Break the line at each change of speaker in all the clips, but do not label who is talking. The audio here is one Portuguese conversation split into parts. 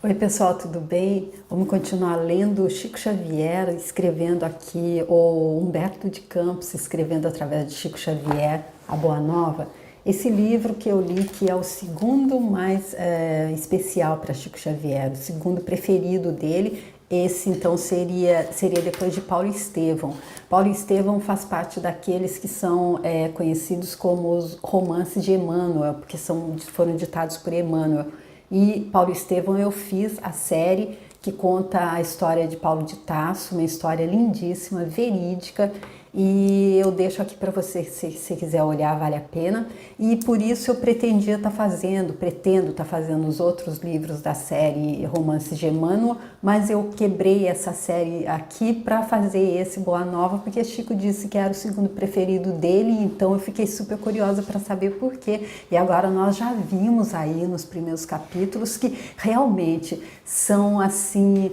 Oi pessoal, tudo bem? Vamos continuar lendo Chico Xavier, escrevendo aqui, ou Humberto de Campos, escrevendo através de Chico Xavier, A Boa Nova. Esse livro que eu li, que é o segundo mais especial para Chico Xavier, o segundo preferido dele. Esse então seria depois de Paulo Estevão. Paulo Estevão faz parte daqueles que são conhecidos como os romances de Emmanuel, porque foram ditados por Emmanuel. E Paulo Estevão eu fiz a série que conta a história de Paulo de Tarso, uma história lindíssima, verídica, e eu deixo aqui para você, se você quiser olhar, vale a pena. E por isso eu pretendo estar fazendo os outros livros da série Romances de Emmanuel, mas eu quebrei essa série aqui para fazer esse Boa Nova, porque Chico disse que era o segundo preferido dele, então eu fiquei super curiosa para saber por quê. E agora nós já vimos aí nos primeiros capítulos que realmente são assim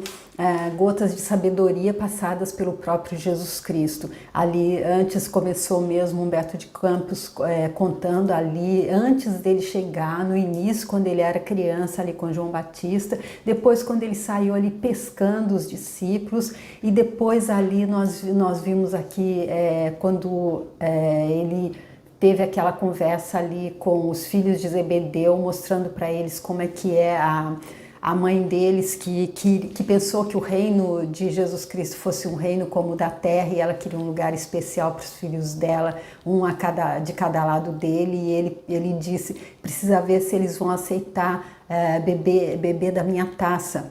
gotas de sabedoria passadas pelo próprio Jesus Cristo. Ali antes começou mesmo Humberto de Campos contando ali, antes dele chegar, no início, quando ele era criança ali com João Batista, depois quando ele saiu ali pescando os discípulos, e depois ali nós vimos aqui quando ele teve aquela conversa ali com os filhos de Zebedeu, mostrando para eles como é que é a mãe deles que pensou que o reino de Jesus Cristo fosse um reino como o da terra, e ela queria um lugar especial para os filhos dela, de cada lado dele, e ele disse, precisa ver se eles vão aceitar beber da minha taça.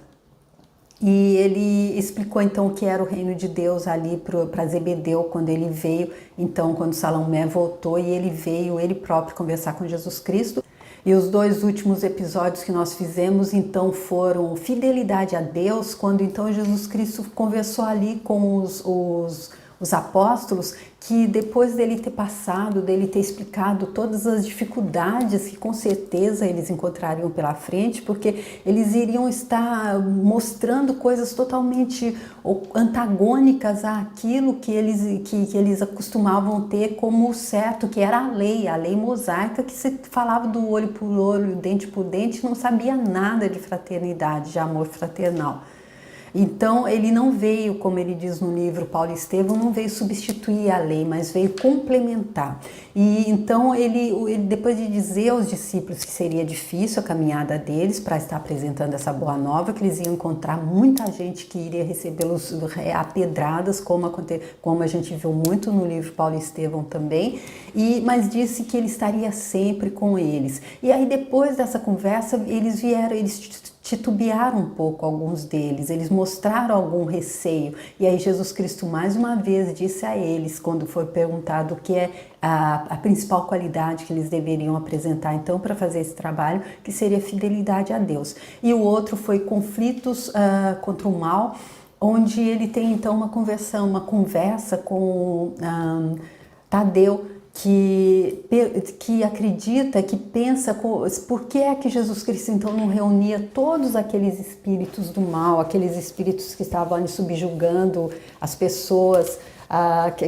E ele explicou então o que era o reino de Deus ali para Zebedeu quando ele veio, então quando Salomé voltou, e ele veio ele próprio conversar com Jesus Cristo. E os dois últimos episódios que nós fizemos, então, foram fidelidade a Deus, quando então Jesus Cristo conversou ali com os apóstolos, que depois dele ter passado, dele ter explicado todas as dificuldades que com certeza eles encontrariam pela frente, porque eles iriam estar mostrando coisas totalmente antagônicas àquilo que eles acostumavam ter como certo, que era a lei mosaica, que se falava do olho por olho, dente por dente, não sabia nada de fraternidade, de amor fraternal. Então ele não veio, como ele diz no livro Paulo Estevão, não veio substituir a lei, mas veio complementar. E então ele depois de dizer aos discípulos que seria difícil a caminhada deles para estar apresentando essa boa nova, que eles iam encontrar muita gente que iria recebê-los a pedradas, como a gente viu muito no livro Paulo Estevão também, mas disse que ele estaria sempre com eles. E aí depois dessa conversa eles titubearam um pouco, alguns deles, eles mostraram algum receio, e aí Jesus Cristo mais uma vez disse a eles, quando foi perguntado o que é a principal qualidade que eles deveriam apresentar então para fazer esse trabalho, que seria fidelidade a Deus. E o outro foi conflitos contra o mal, onde ele tem então uma conversa com Tadeu, que acredita, que pensa, por que é que Jesus Cristo então não reunia todos aqueles espíritos do mal, aqueles espíritos que estavam ali subjugando as pessoas,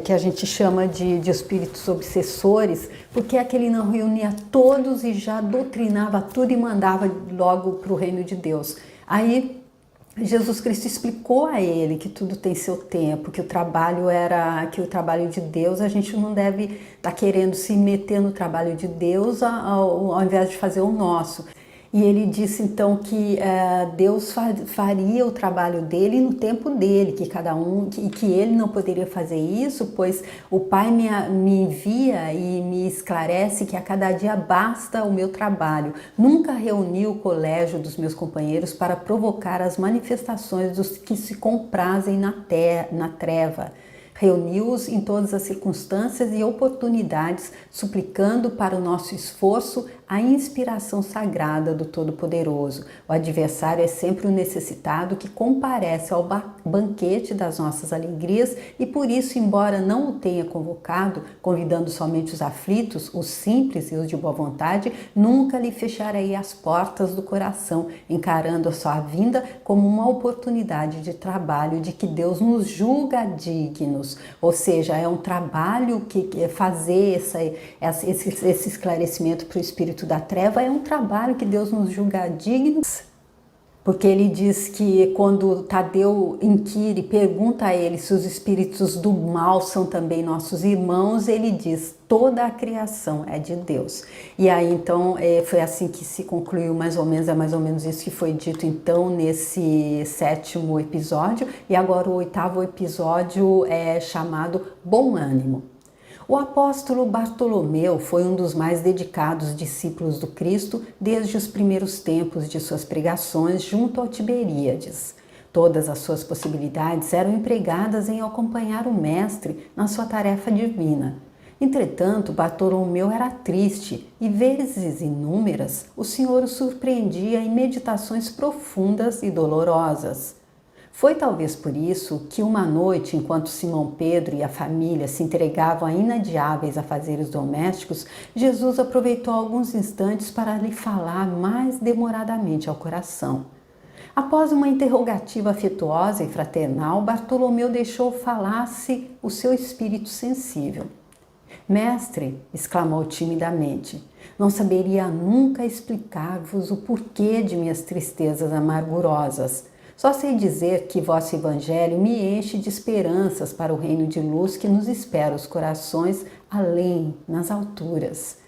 que a gente chama de espíritos obsessores, por que é que ele não reunia todos e já doutrinava tudo e mandava logo para o reino de Deus? Aí Jesus Cristo explicou a ele que tudo tem seu tempo, que o trabalho de Deus, a gente não deve estar querendo se meter no trabalho de Deus ao invés de fazer o nosso. E ele disse então que Deus faria o trabalho dele no tempo dele, que ele não poderia fazer isso, pois o Pai me envia e me esclarece que a cada dia basta o meu trabalho. Nunca reuni o colégio dos meus companheiros para provocar as manifestações dos que se comprazem na treva. Reuniu-os em todas as circunstâncias e oportunidades, suplicando para o nosso esforço a inspiração sagrada do Todo-Poderoso. O adversário é sempre o necessitado que comparece ao banquete das nossas alegrias e por isso, embora não o tenha convocado, convidando somente os aflitos, os simples e os de boa vontade, nunca lhe fecharei as portas do coração, encarando a sua vinda como uma oportunidade de trabalho de que Deus nos julga dignos. Ou seja, é um trabalho que fazer esse esclarecimento para o espírito da treva, é um trabalho que Deus nos julga dignos. Porque ele diz que quando Tadeu inquire, pergunta a ele se os espíritos do mal são também nossos irmãos, ele diz: toda a criação é de Deus. E aí então foi assim que se concluiu mais ou menos isso que foi dito então nesse 7º episódio. E agora o 8º episódio é chamado Bom Ânimo. O apóstolo Bartolomeu foi um dos mais dedicados discípulos do Cristo desde os primeiros tempos de suas pregações junto ao Tiberíades. Todas as suas possibilidades eram empregadas em acompanhar o Mestre na sua tarefa divina. Entretanto, Bartolomeu era triste e, vezes inúmeras, o Senhor o surpreendia em meditações profundas e dolorosas. Foi talvez por isso que uma noite, enquanto Simão Pedro e a família se entregavam a inadiáveis afazeres domésticos, Jesus aproveitou alguns instantes para lhe falar mais demoradamente ao coração. Após uma interrogativa afetuosa e fraternal, Bartolomeu deixou falar-se o seu espírito sensível. Mestre, exclamou timidamente, não saberia nunca explicar-vos o porquê de minhas tristezas amargurosas. Só sei dizer que vosso Evangelho me enche de esperanças para o reino de luz que nos espera os corações além, nas alturas.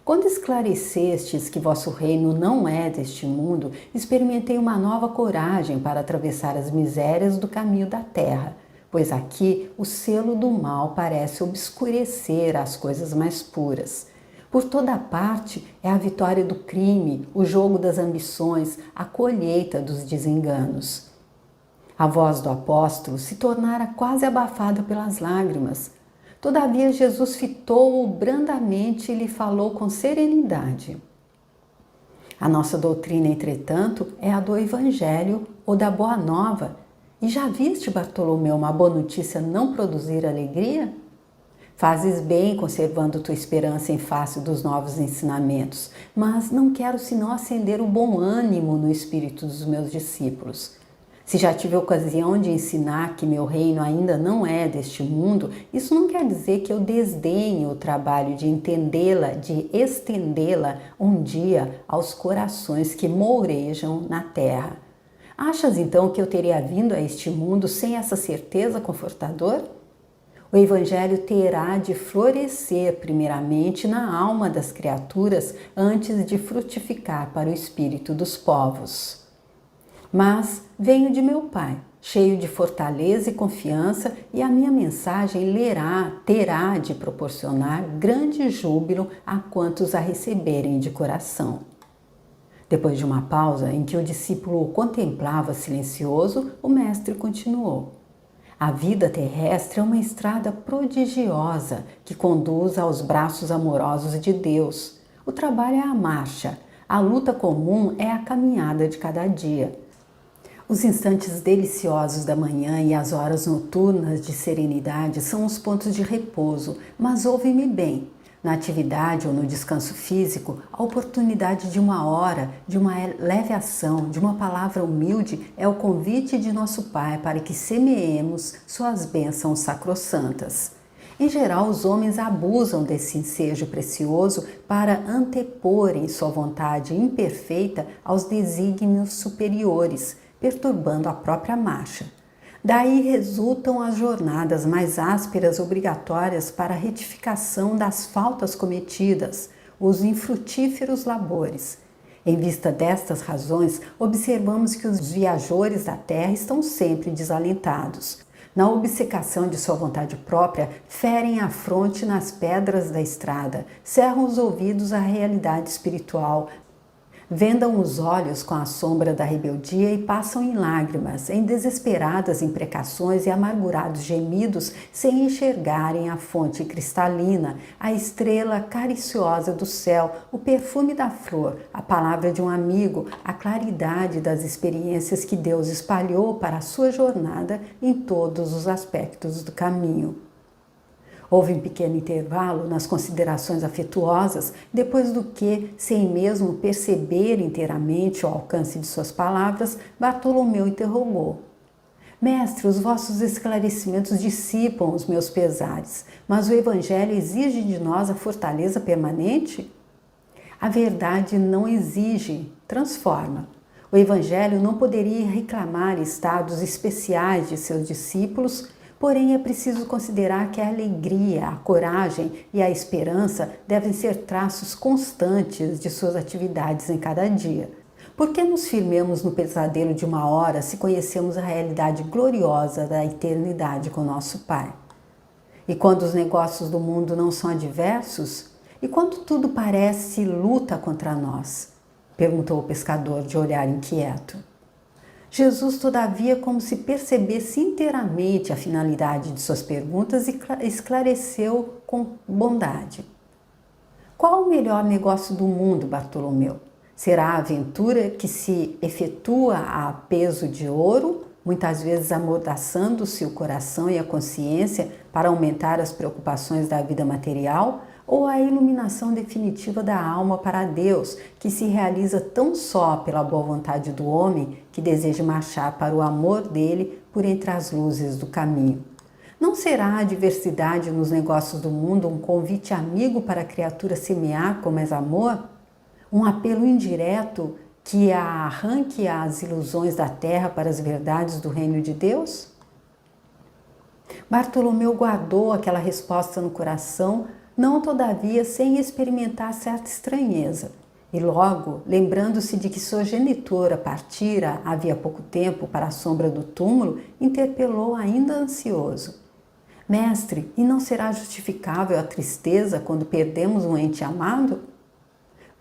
Quando esclarecestes que vosso reino não é deste mundo, experimentei uma nova coragem para atravessar as misérias do caminho da terra, pois aqui o selo do mal parece obscurecer as coisas mais puras. Por toda parte é a vitória do crime, o jogo das ambições, a colheita dos desenganos. A voz do apóstolo se tornara quase abafada pelas lágrimas. Todavia Jesus fitou-o brandamente e lhe falou com serenidade. A nossa doutrina, entretanto, é a do Evangelho ou da Boa Nova. E já viste, Bartolomeu, uma boa notícia não produzir alegria? Fazes bem conservando tua esperança em face dos novos ensinamentos, mas não quero senão acender o bom ânimo no espírito dos meus discípulos. Se já tive a ocasião de ensinar que meu reino ainda não é deste mundo, isso não quer dizer que eu desdenhe o trabalho de entendê-la, de estendê-la um dia aos corações que mourejam na terra. Achas então que eu teria vindo a este mundo sem essa certeza confortadora? O Evangelho terá de florescer primeiramente na alma das criaturas antes de frutificar para o espírito dos povos. Mas venho de meu Pai, cheio de fortaleza e confiança, e a minha mensagem terá de proporcionar grande júbilo a quantos a receberem de coração. Depois de uma pausa em que o discípulo o contemplava silencioso, o mestre continuou. A vida terrestre é uma estrada prodigiosa que conduz aos braços amorosos de Deus. O trabalho é a marcha, a luta comum é a caminhada de cada dia. Os instantes deliciosos da manhã e as horas noturnas de serenidade são os pontos de repouso, mas ouve-me bem. Na atividade ou no descanso físico, a oportunidade de uma hora, de uma leve ação, de uma palavra humilde é o convite de nosso Pai para que semeemos suas bênçãos sacrossantas. Em geral, os homens abusam desse ensejo precioso para anteporem sua vontade imperfeita aos desígnios superiores, perturbando a própria marcha. Daí resultam as jornadas mais ásperas obrigatórias para a retificação das faltas cometidas, os infrutíferos labores. Em vista destas razões, observamos que os viajores da terra estão sempre desalentados. Na obcecação de sua vontade própria, ferem a fronte nas pedras da estrada, cerram os ouvidos à realidade espiritual, vendam os olhos com a sombra da rebeldia e passam em lágrimas, em desesperadas imprecações e amargurados gemidos, sem enxergarem a fonte cristalina, a estrela cariciosa do céu, o perfume da flor, a palavra de um amigo, a claridade das experiências que Deus espalhou para a sua jornada em todos os aspectos do caminho. Houve um pequeno intervalo nas considerações afetuosas, depois do que, sem mesmo perceber inteiramente o alcance de suas palavras, Bartolomeu interrogou. Mestre, os vossos esclarecimentos dissipam os meus pesares, mas o Evangelho exige de nós a fortaleza permanente? A verdade não exige, transforma. O Evangelho não poderia reclamar estados especiais de seus discípulos, porém é preciso considerar que a alegria, a coragem e a esperança devem ser traços constantes de suas atividades em cada dia. Por que nos firmemos no pesadelo de uma hora se conhecemos a realidade gloriosa da eternidade com nosso Pai? E quando os negócios do mundo não são adversos? E quando tudo parece luta contra nós? Perguntou o pescador de olhar inquieto. Jesus, todavia, como se percebesse inteiramente a finalidade de suas perguntas, esclareceu com bondade. Qual o melhor negócio do mundo, Bartolomeu? Será a aventura que se efetua a peso de ouro, muitas vezes amordaçando-se o coração e a consciência para aumentar as preocupações da vida material, ou a iluminação definitiva da alma para Deus, que se realiza tão só pela boa vontade do homem que deseja marchar para o amor dele por entre as luzes do caminho? Não será a diversidade nos negócios do mundo um convite amigo para a criatura semear com mais amor? Um apelo indireto que a arranque as ilusões da terra para as verdades do reino de Deus? Bartolomeu guardou aquela resposta no coração, não todavia sem experimentar certa estranheza. E logo, lembrando-se de que sua genitora partira havia pouco tempo para a sombra do túmulo, interpelou ainda ansioso. Mestre, e não será justificável a tristeza quando perdemos um ente amado?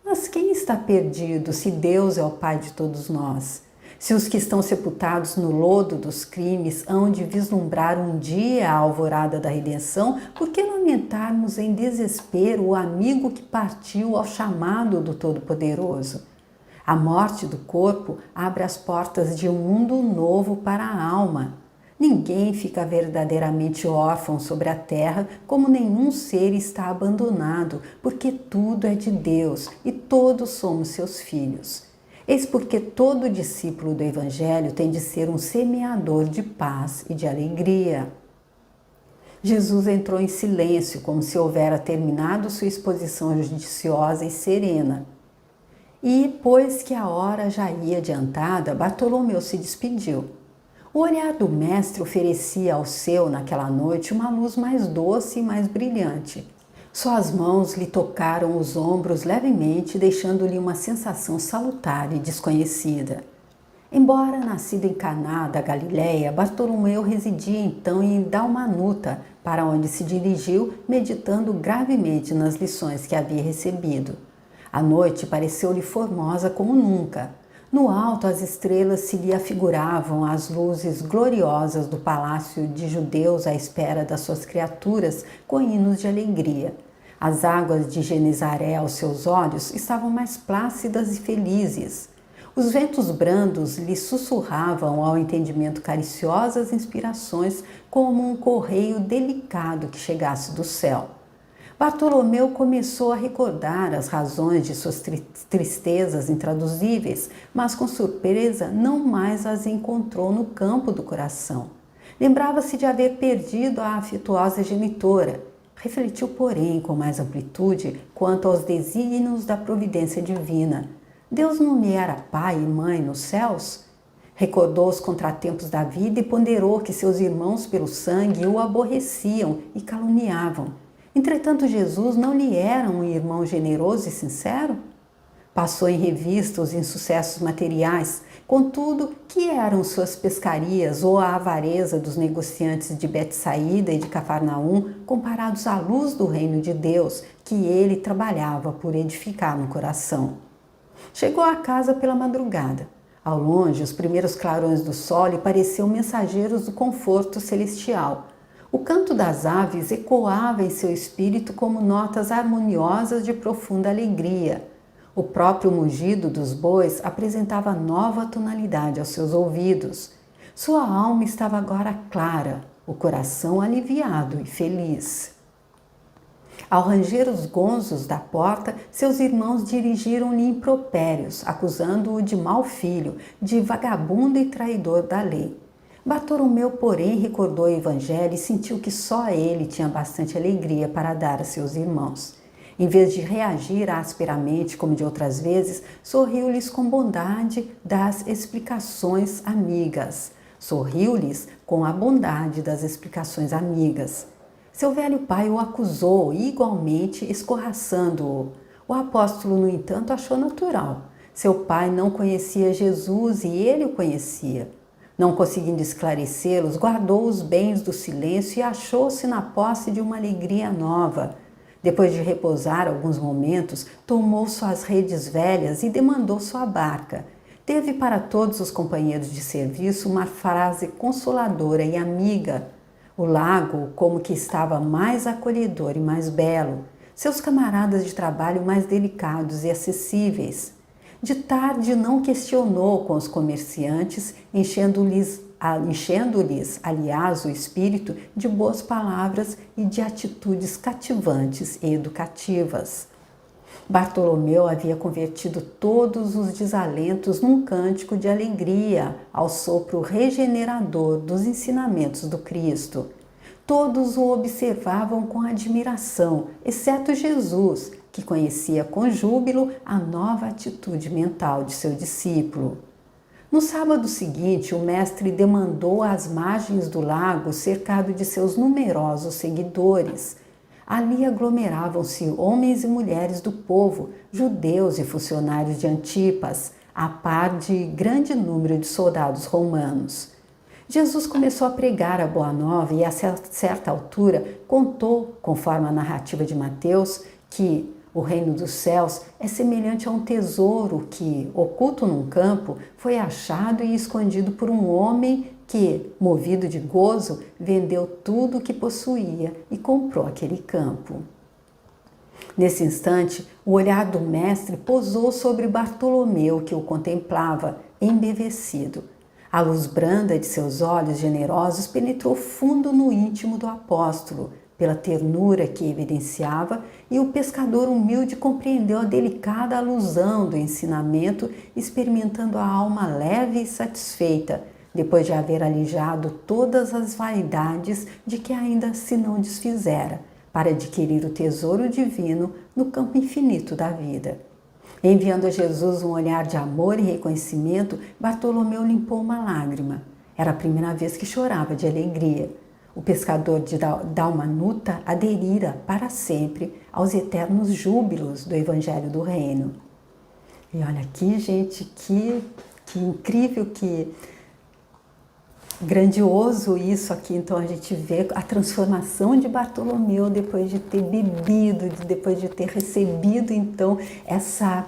Mas quem está perdido se Deus é o Pai de todos nós? Se os que estão sepultados no lodo dos crimes hão de vislumbrar um dia a alvorada da redenção, por que lamentarmos em desespero o amigo que partiu ao chamado do Todo-Poderoso? A morte do corpo abre as portas de um mundo novo para a alma. Ninguém fica verdadeiramente órfão sobre a terra, como nenhum ser está abandonado, porque tudo é de Deus e todos somos seus filhos. Eis porque todo discípulo do Evangelho tem de ser um semeador de paz e de alegria. Jesus entrou em silêncio, como se houvera terminado sua exposição judiciosa e serena. E, pois que a hora já ia adiantada, Bartolomeu se despediu. O olhar do mestre oferecia ao seu, naquela noite, uma luz mais doce e mais brilhante. Suas mãos lhe tocaram os ombros levemente, deixando-lhe uma sensação salutar e desconhecida. Embora nascido em Caná da Galileia, Bartolomeu residia então em Dalmanuta, para onde se dirigiu, meditando gravemente nas lições que havia recebido. A noite pareceu-lhe formosa como nunca. No alto as estrelas se lhe afiguravam as luzes gloriosas do palácio de judeus à espera das suas criaturas com hinos de alegria. As águas de Genezaré aos seus olhos estavam mais plácidas e felizes. Os ventos brandos lhe sussurravam ao entendimento cariciosas inspirações como um correio delicado que chegasse do céu. Bartolomeu começou a recordar as razões de suas tristezas intraduzíveis, mas com surpresa não mais as encontrou no campo do coração. Lembrava-se de haver perdido a afetuosa genitora. Refletiu, porém, com mais amplitude quanto aos desígnios da providência divina. Deus não lhe era pai e mãe nos céus? Recordou os contratempos da vida e ponderou que seus irmãos pelo sangue o aborreciam e caluniavam. Entretanto, Jesus não lhe era um irmão generoso e sincero? Passou em revista os insucessos materiais, contudo, que eram suas pescarias ou a avareza dos negociantes de Betsaída e de Cafarnaum comparados à luz do reino de Deus que ele trabalhava por edificar no coração. Chegou à casa pela madrugada. Ao longe, os primeiros clarões do sol lhe pareciam mensageiros do conforto celestial. O canto das aves ecoava em seu espírito como notas harmoniosas de profunda alegria. O próprio mugido dos bois apresentava nova tonalidade aos seus ouvidos. Sua alma estava agora clara, o coração aliviado e feliz. Ao ranger os gonzos da porta, seus irmãos dirigiram-lhe impropérios, acusando-o de mau filho, de vagabundo e traidor da lei. Bartolomeu, porém, recordou o Evangelho e sentiu que só ele tinha bastante alegria para dar a seus irmãos. Em vez de reagir asperamente, como de outras vezes, sorriu-lhes com bondade das explicações amigas. Sorriu-lhes com a bondade das explicações amigas. Seu velho pai o acusou, igualmente escorraçando-o. O apóstolo, no entanto, achou natural. Seu pai não conhecia Jesus e ele o conhecia. Não conseguindo esclarecê-los, guardou os bens do silêncio e achou-se na posse de uma alegria nova. Depois de repousar alguns momentos, tomou suas redes velhas e demandou sua barca. Teve para todos os companheiros de serviço uma frase consoladora e amiga. O lago, como que estava mais acolhedor e mais belo. Seus camaradas de trabalho mais delicados e acessíveis. De tarde não questionou com os comerciantes, enchendo-lhes, aliás, o espírito de boas palavras e de atitudes cativantes e educativas. Bartolomeu havia convertido todos os desalentos num cântico de alegria ao sopro regenerador dos ensinamentos do Cristo. Todos o observavam com admiração, exceto Jesus, que conhecia com júbilo a nova atitude mental de seu discípulo. No sábado seguinte, o mestre demandou às margens do lago, cercado de seus numerosos seguidores. Ali aglomeravam-se homens e mulheres do povo, judeus e funcionários de Antipas, a par de grande número de soldados romanos. Jesus começou a pregar a Boa Nova e, a certa altura, contou, conforme a narrativa de Mateus, que o reino dos céus é semelhante a um tesouro que, oculto num campo, foi achado e escondido por um homem que, movido de gozo, vendeu tudo o que possuía e comprou aquele campo. Nesse instante, o olhar do mestre pousou sobre Bartolomeu, que o contemplava, embevecido. A luz branda de seus olhos generosos penetrou fundo no íntimo do apóstolo, pela ternura que evidenciava, e o pescador humilde compreendeu a delicada alusão do ensinamento, experimentando a alma leve e satisfeita, depois de haver alijado todas as vaidades de que ainda se não desfizera, para adquirir o tesouro divino no campo infinito da vida. Enviando a Jesus um olhar de amor e reconhecimento, Bartolomeu limpou uma lágrima. Era a primeira vez que chorava de alegria. O pescador de Dalmanuta aderira para sempre aos eternos júbilos do Evangelho do Reino. E olha aqui, gente, que incrível, que grandioso isso aqui. Então a gente vê a transformação de Bartolomeu depois de ter bebido, depois de ter recebido então essa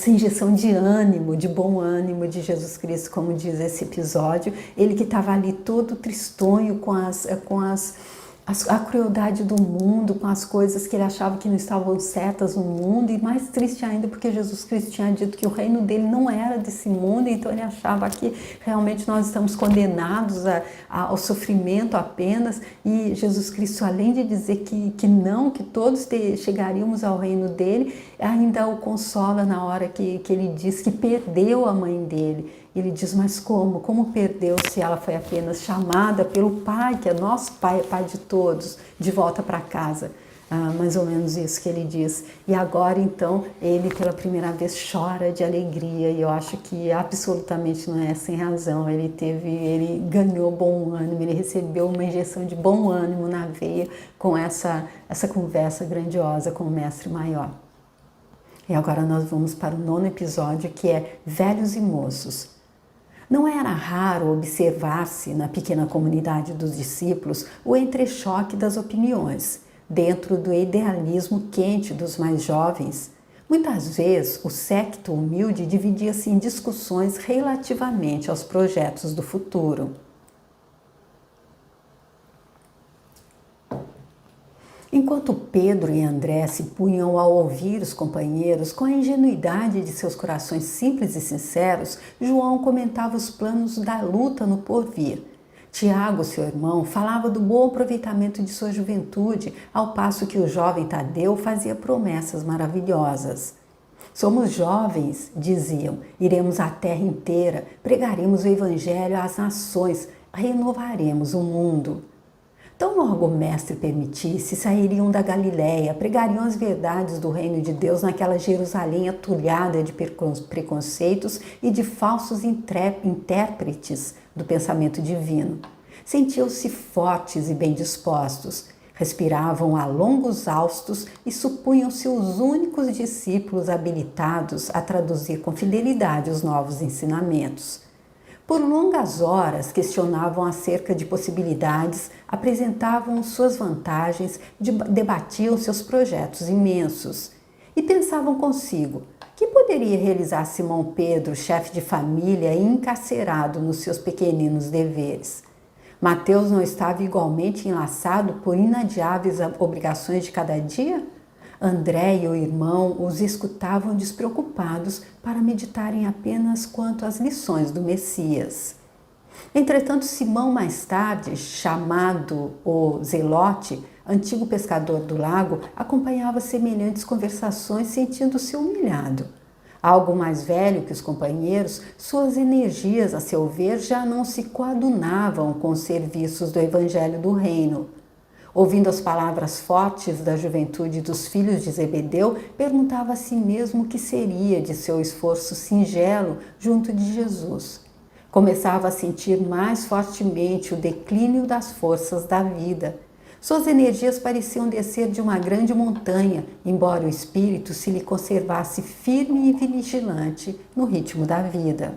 injeção de ânimo, de bom ânimo de Jesus Cristo, como diz esse episódio. Ele que estava ali todo tristonho com a crueldade do mundo, com as coisas que ele achava que não estavam certas no mundo, e mais triste ainda porque Jesus Cristo tinha dito que o reino dele não era desse mundo, então ele achava que realmente nós estamos condenados ao sofrimento apenas, e Jesus Cristo, além de dizer que não, que todos chegaríamos ao reino dele, ainda o consola na hora que ele diz que perdeu a mãe dele. Ele diz, mas como? Como perdeu se ela foi apenas chamada pelo Pai, que é nosso Pai, é Pai de todos, de volta para casa? Mais ou menos isso que ele diz. E agora, então, ele pela primeira vez chora de alegria, e eu acho que absolutamente não é sem razão. Ele ganhou bom ânimo, ele recebeu uma injeção de bom ânimo na veia com essa conversa grandiosa com o Mestre Maior. E agora nós vamos para o 9º episódio, que é Velhos e Moços. Não era raro observar-se na pequena comunidade dos discípulos o entrechoque das opiniões, dentro do idealismo quente dos mais jovens. Muitas vezes o séquito humilde dividia-se em discussões relativamente aos projetos do futuro. Enquanto Pedro e André se punham a ouvir os companheiros com a ingenuidade de seus corações simples e sinceros, João comentava os planos da luta no porvir. Tiago, seu irmão, falava do bom aproveitamento de sua juventude, ao passo que o jovem Tadeu fazia promessas maravilhosas. Somos jovens, diziam, iremos à terra inteira, pregaremos o evangelho às nações, renovaremos o mundo. Tão logo o mestre permitisse, sairiam da Galiléia, pregariam as verdades do reino de Deus naquela Jerusalém atulhada de preconceitos e de falsos intérpretes do pensamento divino. Sentiam-se fortes e bem dispostos, respiravam a longos haustos e supunham-se os únicos discípulos habilitados a traduzir com fidelidade os novos ensinamentos. Por longas horas questionavam acerca de possibilidades, apresentavam suas vantagens, debatiam seus projetos imensos e pensavam consigo: que poderia realizar Simão Pedro, chefe de família e encarcerado nos seus pequeninos deveres? Mateus não estava igualmente enlaçado por inadiáveis obrigações de cada dia? André e o irmão os escutavam despreocupados para meditarem apenas quanto às lições do Messias. Entretanto, Simão, mais tarde, chamado o Zelote, antigo pescador do lago, acompanhava semelhantes conversações sentindo-se humilhado. Algo mais velho que os companheiros, suas energias, a seu ver, já não se coadunavam com os serviços do Evangelho do Reino. Ouvindo as palavras fortes da juventude dos filhos de Zebedeu, perguntava a si mesmo o que seria de seu esforço singelo junto de Jesus. Começava a sentir mais fortemente o declínio das forças da vida. Suas energias pareciam descer de uma grande montanha, embora o espírito se lhe conservasse firme e vigilante no ritmo da vida.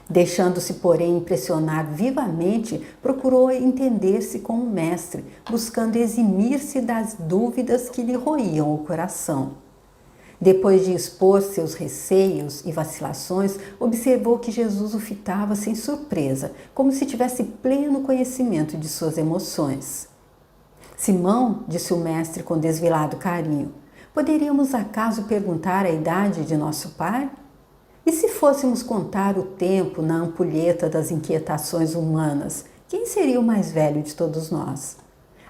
Deixando-se, porém, impressionar vivamente, procurou entender-se com o mestre, buscando eximir-se das dúvidas que lhe roíam o coração. Depois de expor seus receios e vacilações, observou que Jesus o fitava sem surpresa, como se tivesse pleno conhecimento de suas emoções. Simão, disse o mestre com desvelado carinho, poderíamos acaso perguntar a idade de nosso pai? E se fôssemos contar o tempo na ampulheta das inquietações humanas, quem seria o mais velho de todos nós?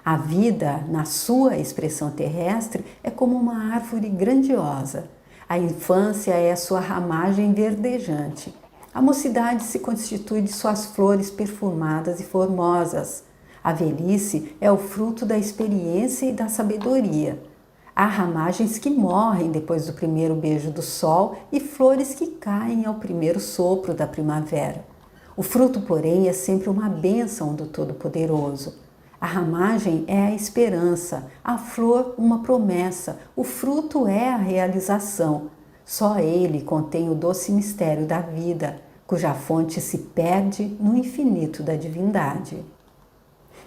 A vida, na sua expressão terrestre, é como uma árvore grandiosa. A infância é a sua ramagem verdejante. A mocidade se constitui de suas flores perfumadas e formosas. A velhice é o fruto da experiência e da sabedoria. Há ramagens que morrem depois do primeiro beijo do sol e flores que caem ao primeiro sopro da primavera. O fruto, porém, é sempre uma bênção do Todo-Poderoso. A ramagem é a esperança, a flor uma promessa, o fruto é a realização. Só ele contém o doce mistério da vida, cuja fonte se perde no infinito da divindade.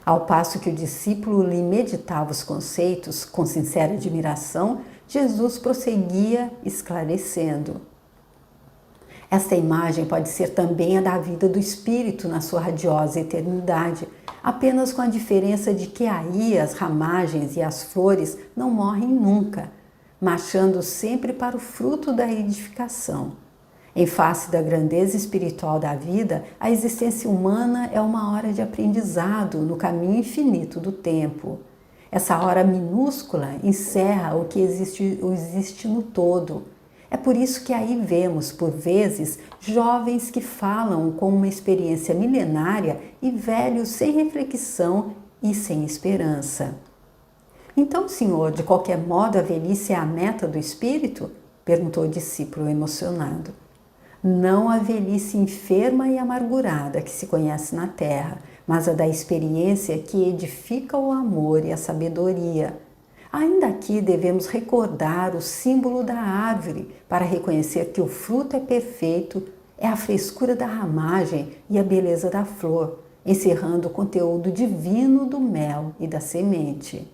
Ao passo que o discípulo lhe meditava os conceitos com sincera admiração, Jesus prosseguia esclarecendo. Esta imagem pode ser também a da vida do Espírito na sua radiosa eternidade, apenas com a diferença de que aí as ramagens e as flores não morrem nunca, marchando sempre para o fruto da edificação. Em face da grandeza espiritual da vida, a existência humana é uma hora de aprendizado no caminho infinito do tempo. Essa hora minúscula encerra o que existe no todo. É por isso que aí vemos, por vezes, jovens que falam com uma experiência milenária e velhos sem reflexão e sem esperança. Então, senhor, de qualquer modo a velhice é a meta do espírito? Perguntou o discípulo emocionado. Não a velhice enferma e amargurada que se conhece na terra, mas a da experiência que edifica o amor e a sabedoria. Ainda aqui devemos recordar o símbolo da árvore para reconhecer que o fruto é perfeito, é a frescura da ramagem e a beleza da flor, encerrando o conteúdo divino do mel e da semente.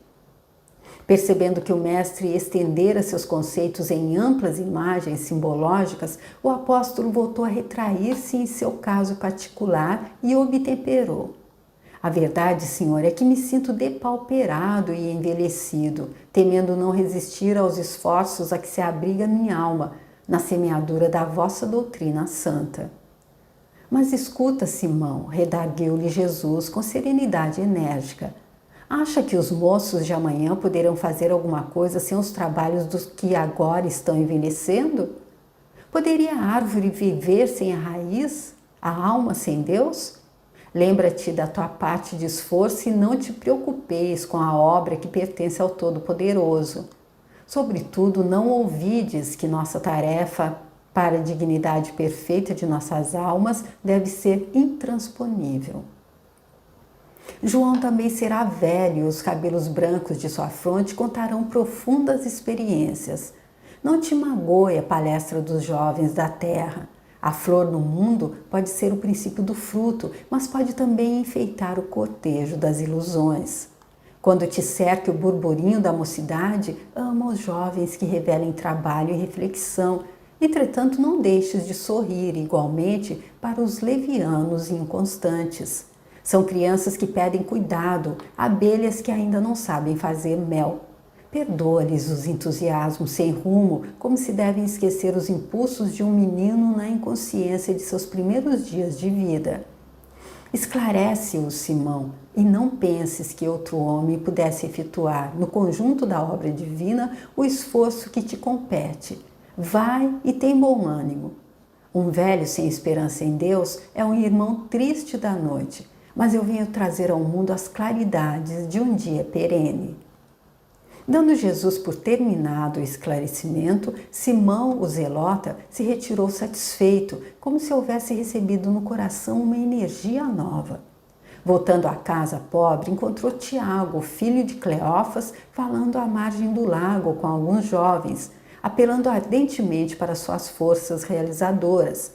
Percebendo que o mestre estendera seus conceitos em amplas imagens simbológicas, o apóstolo voltou a retrair-se em seu caso particular e obtemperou. A verdade, senhor, é que me sinto depauperado e envelhecido, temendo não resistir aos esforços a que se abriga minha alma na semeadura da vossa doutrina santa. Mas escuta, Simão, redarguiu-lhe Jesus com serenidade enérgica. Acha que os moços de amanhã poderão fazer alguma coisa sem os trabalhos dos que agora estão envelhecendo? Poderia a árvore viver sem a raiz, a alma sem Deus? Lembra-te da tua parte de esforço e não te preocupeis com a obra que pertence ao Todo-Poderoso. Sobretudo, não ouvides que nossa tarefa para a dignidade perfeita de nossas almas deve ser intransponível. João também será velho e os cabelos brancos de sua fronte contarão profundas experiências. Não te magoe a palestra dos jovens da terra. A flor no mundo pode ser o princípio do fruto, mas pode também enfeitar o cortejo das ilusões. Quando te cerque o burburinho da mocidade, ama os jovens que revelem trabalho e reflexão. Entretanto, não deixes de sorrir igualmente para os levianos e inconstantes. São crianças que pedem cuidado, abelhas que ainda não sabem fazer mel. Perdoa-lhes os entusiasmos sem rumo, como se devem esquecer os impulsos de um menino na inconsciência de seus primeiros dias de vida. Esclarece-os, Simão, e não penses que outro homem pudesse efetuar, no conjunto da obra divina, o esforço que te compete. Vai e tem bom ânimo. Um velho sem esperança em Deus é um irmão triste da noite, mas eu venho trazer ao mundo as claridades de um dia perene. Dando Jesus por terminado o esclarecimento, Simão, o zelota, se retirou satisfeito, como se houvesse recebido no coração uma energia nova. Voltando à casa pobre, encontrou Tiago, filho de Cleófas, falando à margem do lago com alguns jovens, apelando ardentemente para suas forças realizadoras.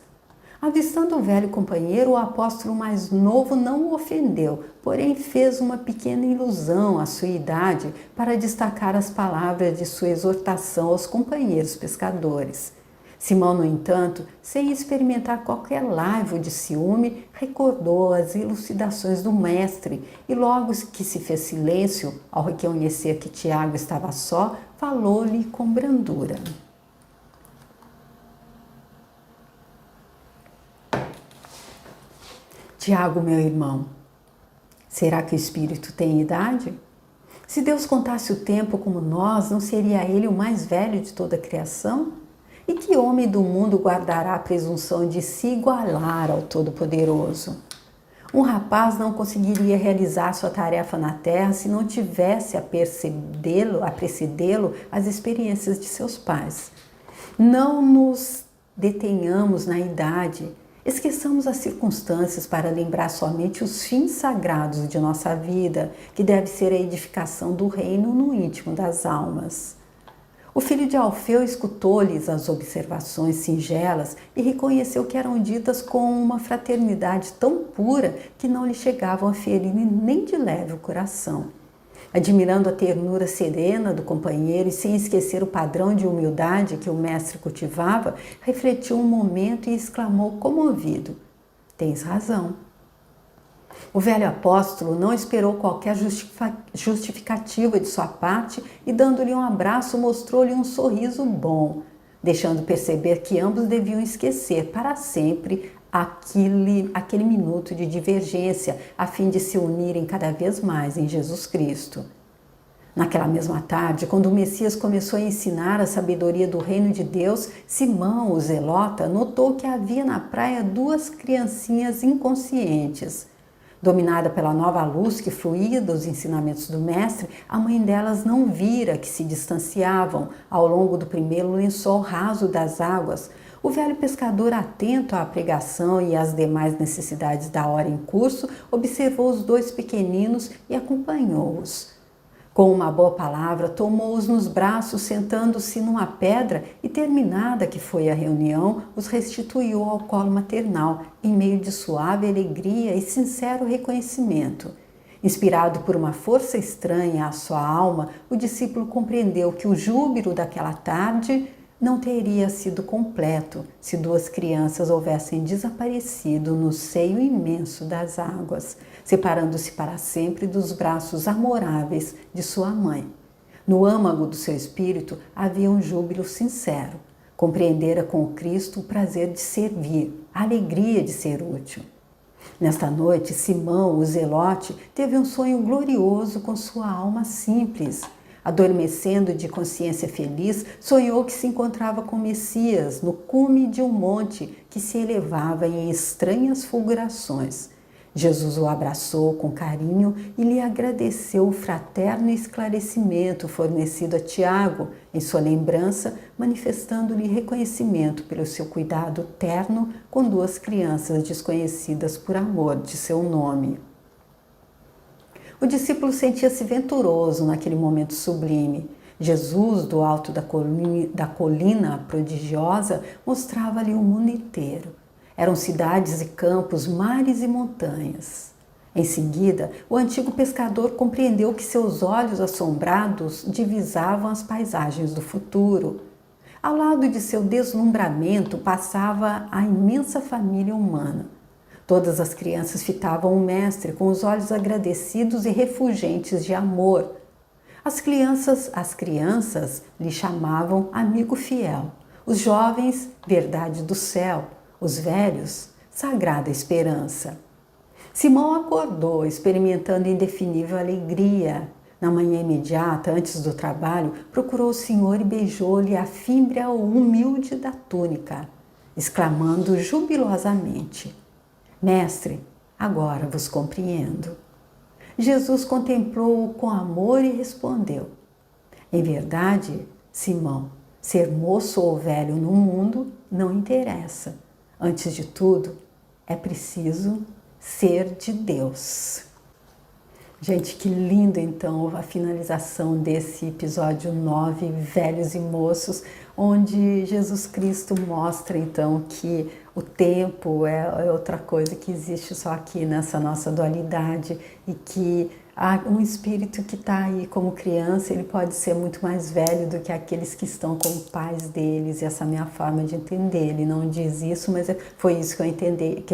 Avistando o velho companheiro, o apóstolo mais novo não o ofendeu, porém fez uma pequena ilusão à sua idade para destacar as palavras de sua exortação aos companheiros pescadores. Simão, no entanto, sem experimentar qualquer laivo de ciúme, recordou as elucidações do mestre e logo que se fez silêncio, ao reconhecer que Tiago estava só, falou-lhe com brandura. Tiago, meu irmão, será que o Espírito tem idade? Se Deus contasse o tempo como nós, não seria ele o mais velho de toda a criação? E que homem do mundo guardará a presunção de se igualar ao Todo-Poderoso? Um rapaz não conseguiria realizar sua tarefa na terra se não tivesse a precedê-lo as experiências de seus pais. Não nos detenhamos na idade. Esqueçamos as circunstâncias para lembrar somente os fins sagrados de nossa vida, que deve ser a edificação do reino no íntimo das almas. O filho de Alfeu escutou-lhes as observações singelas e reconheceu que eram ditas com uma fraternidade tão pura que não lhe chegavam a ferir nem de leve o coração. Admirando a ternura serena do companheiro e sem esquecer o padrão de humildade que o mestre cultivava, refletiu um momento e exclamou comovido: "Tens razão." O velho apóstolo não esperou qualquer justificativa de sua parte e, dando-lhe um abraço, mostrou-lhe um sorriso bom, deixando perceber que ambos deviam esquecer para sempre aquele minuto de divergência, a fim de se unirem cada vez mais em Jesus Cristo. Naquela mesma tarde, quando o Messias começou a ensinar a sabedoria do reino de Deus, Simão, o zelota, notou que havia na praia duas criancinhas inconscientes. Dominada pela nova luz que fluía dos ensinamentos do mestre, a mãe delas não vira que se distanciavam ao longo do primeiro lençol raso das águas. O velho pescador, atento à pregação e às demais necessidades da hora em curso, observou os dois pequeninos e acompanhou-os. Com uma boa palavra, tomou-os nos braços, sentando-se numa pedra e, terminada que foi a reunião, os restituiu ao colo maternal, em meio de suave alegria e sincero reconhecimento. Inspirado por uma força estranha à sua alma, o discípulo compreendeu que o júbilo daquela tarde não teria sido completo se duas crianças houvessem desaparecido no seio imenso das águas, separando-se para sempre dos braços amoráveis de sua mãe. No âmago do seu espírito havia um júbilo sincero. Compreendera com Cristo o prazer de servir, a alegria de ser útil. Nesta noite, Simão, o zelote, teve um sonho glorioso com sua alma simples. Adormecendo de consciência feliz, sonhou que se encontrava com Messias no cume de um monte que se elevava em estranhas fulgurações. Jesus o abraçou com carinho e lhe agradeceu o fraterno esclarecimento fornecido a Tiago em sua lembrança, manifestando-lhe reconhecimento pelo seu cuidado terno com duas crianças desconhecidas por amor de seu nome. O discípulo sentia-se venturoso naquele momento sublime. Jesus, do alto da colina prodigiosa, mostrava-lhe o mundo inteiro. Eram cidades e campos, mares e montanhas. Em seguida, o antigo pescador compreendeu que seus olhos assombrados divisavam as paisagens do futuro. Ao lado de seu deslumbramento passava a imensa família humana. Todas as crianças fitavam o mestre com os olhos agradecidos e refulgentes de amor. As crianças lhe chamavam amigo fiel, os jovens, verdade do céu, os velhos, sagrada esperança. Simão acordou, experimentando indefinível alegria. Na manhã imediata, antes do trabalho, procurou o Senhor e beijou-lhe a fímbria humilde da túnica, exclamando jubilosamente: Mestre, agora vos compreendo. Jesus contemplou-o com amor e respondeu: Em verdade, Simão, ser moço ou velho no mundo não interessa. Antes de tudo, é preciso ser de Deus. Gente, que lindo então a finalização desse episódio 9, Velhos e Moços, onde Jesus Cristo mostra então que o tempo é outra coisa que existe só aqui nessa nossa dualidade e que há um espírito que está aí como criança, ele pode ser muito mais velho do que aqueles que estão como pais deles, e essa é a minha forma de entender. Ele não diz isso, mas foi isso que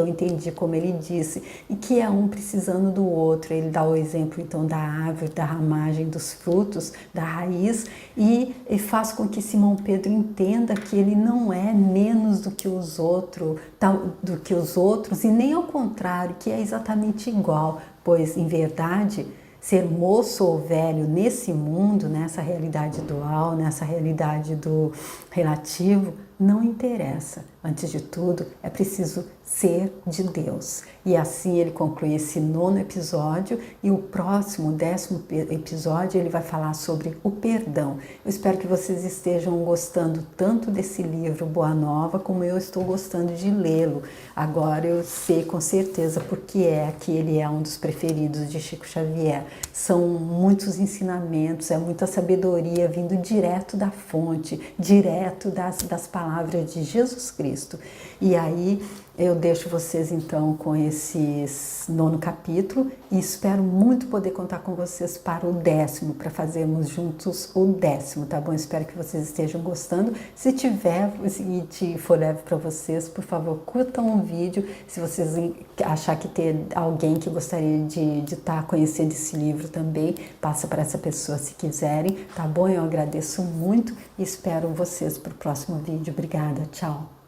eu entendi como ele disse, e que é um precisando do outro. Ele dá o exemplo então da árvore, da ramagem, dos frutos, da raiz, e faz com que Simão Pedro entenda que ele não é menos do que os outros, e nem ao contrário, que é exatamente igual. Pois, em verdade, ser moço ou velho nesse mundo, nessa realidade dual, nessa realidade do relativo, não interessa. Antes de tudo, é preciso ser de Deus. E assim ele conclui esse 9º episódio, e o próximo, 10º episódio, ele vai falar sobre o perdão. Eu espero que vocês estejam gostando tanto desse livro Boa Nova, como eu estou gostando de lê-lo. Agora eu sei com certeza porque que ele é um dos preferidos de Chico Xavier. São muitos ensinamentos, é muita sabedoria vindo direto da fonte, direto das palavras de Jesus Cristo. E aí eu deixo vocês então com esse 9º capítulo e espero muito poder contar com vocês para o 10º, para fazermos juntos o 10º, tá bom? Espero que vocês estejam gostando. Se tiver e for leve para vocês, por favor, curtam o vídeo. Se vocês achar que tem alguém que gostaria de estar conhecendo esse livro também, passa para essa pessoa se quiserem, tá bom? Eu agradeço muito e espero vocês para o próximo vídeo. Obrigada, tchau!